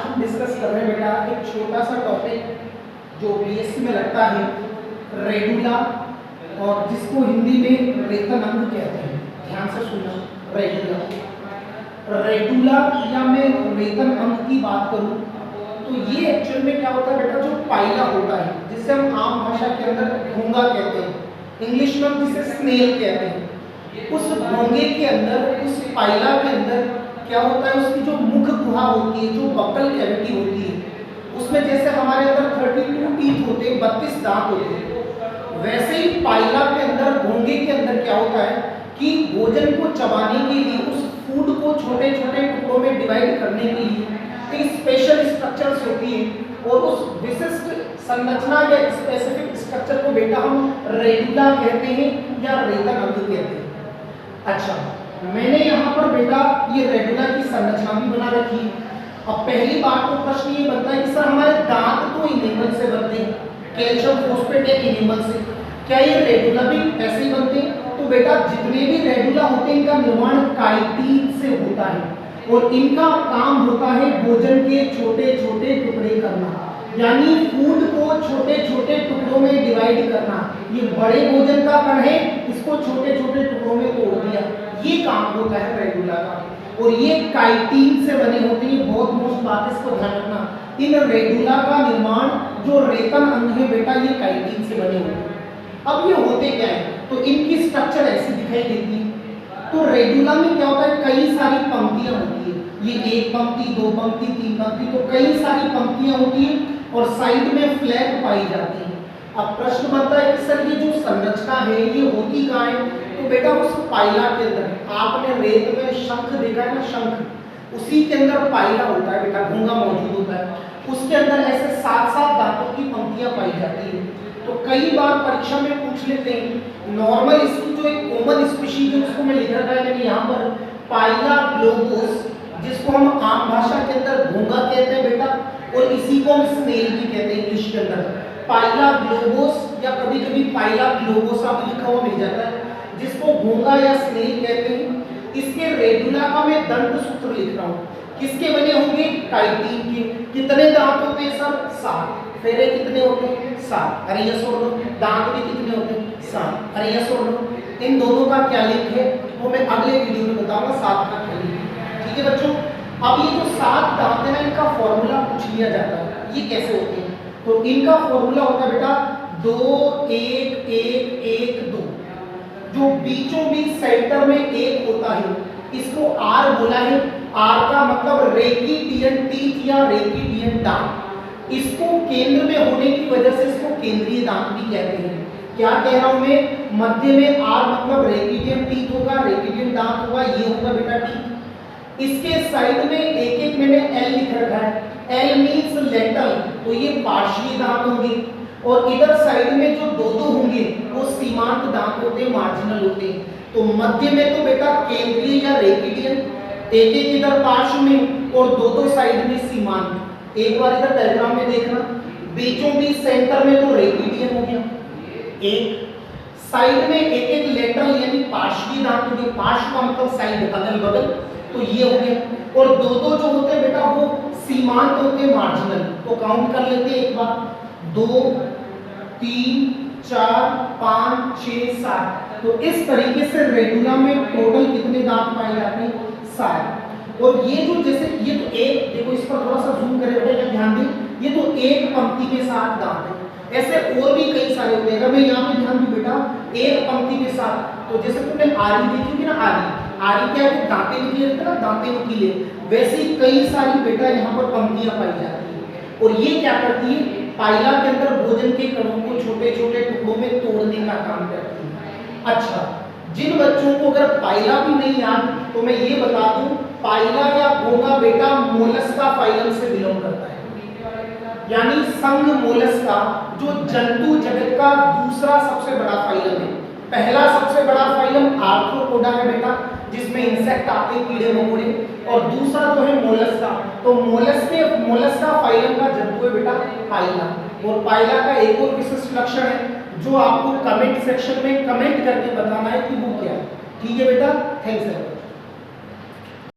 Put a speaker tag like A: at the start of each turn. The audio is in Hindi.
A: हम डिस्कस कर रहे हैं बेटा एक छोटा सा टॉपिक जो बीएससी में लगता है, रेडुला, और जिसको हिंदी में रेतन अंग कहते हैं। ध्यान से सुनना, रेडुला। रेडुला या मैं रेतन अंग की बात करूं तो ये एक्चुअल में क्या होता है बेटा, जो पाइला होता है जिसे हम आम भाषा के अंदर घोंगा कहते हैं, इंग्लिश में हम जिसे स्नेल कहते हैं, उस घोंगे के अंदर, उस पाइला के अंदर क्या होता है, उसकी जो मुख गुहा होती है, जो बक्कल कैविटी होती है, उसमें जैसे हमारे अंदर 32 टीथ होते हैं, 32 दांत होते हैं, वैसे ही पाइला के अंदर, घोंगे के अंदर क्या होता है कि भोजन को चबाने के लिए, उस फूड को छोटे छोटे टुकड़ों में डिवाइड करने के लिए एक स्पेशल स्ट्रक्चर्स होती है, और उस विशिष्ट संरचना या स्पेसिफिक स्ट्रक्चर को बेटा हम रेडुला कहते हैं या रेतन अंग कहते हैं। अच्छा, मैंने यहाँ पर बेटा ये रेडुला की संरचना भी बना रखी है। अब पहली बात तो प्रश्न ये बनता है कि सर हमारे दांत तो इनेमल से बनते हैं, कैल्शियम फॉस्फेट या इनेमल से, क्या ये रेडुला भी ऐसे ही बनते हैं? तो बेटा जितने भी रेडुला होते हैं इनका निर्माण काइटिन से होता है, और इनका काम होता है भोजन के छोटे छोटे टुकड़े करना, यानी फूड को छोटे छोटे टुकड़ों में डिवाइड करना। ये बड़े भोजन का कण है, इसको छोटे छोटे टुकड़ों में तोड़ दिया, ये काम होता है रेडुला का, और ये काइटिन से बने होते हैं। बहुत मोस्ट बात है, इसको ध्यान रखना, इन रेडुला का निर्माण जो रेतन अंग है बेटा, ये काइटिन से बने होते हैं। अब ये होते क्या है, तो इनकी स्ट्रक्चर ऐसी दिखाई देती है। तो रेडुला में क्या होता है, कई सारी पंक्तियां होती है, ये एक पंक्ति, दो पंक्ति, तीन पंक्ति, तो कई सारी पंक्तियां होती है, और साइड में फ्लैप पाई जाती है। अब प्रश्न बनता है कि सर ये जो संरचना है ये होती कहाँ है? तो बेटा उस पाइला के अंदर, आपने रेत में शंख देखा है ना, शंख, उसी के अंदर पाइला होता है बेटा, घोंगा मौजूद होता है, उसके अंदर ऐसे 7-7 दांतों की पंक्तियां पाई जाती है। तो कई बार परीक्षा में पूछ लेते हैं, नॉर्मल इसकी जो एक कॉमन स्पीशीज है उसको मैं लिख रखा है मैंने यहाँ पर, पाइला ग्लोबोस, जिसको हम आम भाषा के अंदर घोंगा कहते हैं बेटा, और इसी को हम स्नेल भी कहते हैं इंग्लिश के अंदर, पाइला ग्लोबोस, या कभी कभी पाइला ग्लोबोसा भी लिखा हुआ मिल जाता है, जिसको घोंगा या स्नेल कहते हैं। इसके रेडुला का मैं दंत सूत्र लिख रहा हूँ, किसके बने होंगे? काइटिन के। कितने दांत होते हैं सर? 7। फेरे कितने होते हैं? 7। अरे ये सोच लो, दांत भी कितने होते हैं? 7। अरे ये सोच लो, इन दोनों का क्या लिंक है वो मैं अगले वीडियो में बताऊंगा, 7 का क्या लिंक है। ठीक है बच्चों, अब ये जो 7 दांत है ना, इनका फॉर्मूला पूछ लिया जाता है, ये कैसे होते हैं? तो इनका फॉर्मूला होता है बेटा 2 1 1 1 2, जो बीचों बीच सेंटर में एक होता है, इसको आर बोला है। आर का मतलब रेकिडियन टीथ या रेकिडियन दांत, इसको केंद्र में होने की वजह से इसको केंद्रीय दांत भी कहते हैं। क्या कह रहा हूं मैं? मध्य में आर मतलब रेकिडियन टीथ होगा, रेकिडियन दांत होगा, ये होगा बेटा टीथ। इसके साइड में एक एक मैंने एल लिख रखा है, एल मीन्स लेटल, तो ये पार्श्वीय दांत होंगे, और इधर साइड में जो दो होंगे वो सीमांत दांत होते हैं, मार्जिनल होते हैं। तो मध्य में तो बेटा केंद्रीय या रेकिडियन, एक एक इधर पार्श्व में और दो साइड में सीमांत। एक बार इधर डायग्राम में देखना, बीचों बीच सेंटर में तो रेकिडियन हो गया, एक साइड में एक एक लेटरल यानी पार्श्वीय दांत हो गए, पार्श्व का मतलब साइड, अगल बगल, तो ये हो गया, और दो जो होते हैं बेटा वो सीमांत होते हैं, मार्जिनल। तो काउंट कर लेते हैं एक बार, 2 3 4 5 6 7। तो इस तरीके से रेडुला में टोटल कितने दांत पाए जाते हैं? 7। और ये जो जैसे ये तो एक, देखो इस पर थोड़ा सा जूम करें बेटा, या ध्यान दें, ये तो एक पंक्ति के साथ दांत है, ऐसे और भी कई सारे होते हैं। अगर मैं यहाँ पे ध्यान दूं बेटा, एक पंक्ति के साथ, तो जैसे तुमने आरी देखी होगी ना, आरी क्या है? दांतें निकले रहते हैं ना, दांतें निकले, वैसे ही कई सारी बेटा यहाँ पर पंक्तियां पाई जाती है, और ये क्या करती है? पाइला के अंदर भोजन के कणों को छोटे छोटे टुकड़ों में तोड़ने का काम करती है। अच्छा, जिन बच्चों को अगर पाइला भी नहीं याद, तो मैं ये बता दूं, पाइला या घोंगा बेटा मोलस्का फाइलम से बिलोंग करता है, यानी संघ मोलस्का, जो जंतु जगत का दूसरा सबसे बड़ा फाइलम है। पहला सबसे बड़ा फाइलम आर्थ्रोपोडा है बेटा, जिसमें इंसेक्ट आते हैं, कीड़े मकोड़े, और दूसरा जो है मोलस्का। तो मोलस्का फाइलम का जंतु है बेटा पाइला। और पाइला का एक और विशिष्ट लक्षण है जो आपको कमेंट सेक्शन में कमेंट करके बताना है कि वो क्या है। ठीक है बेटा, थैंक्स।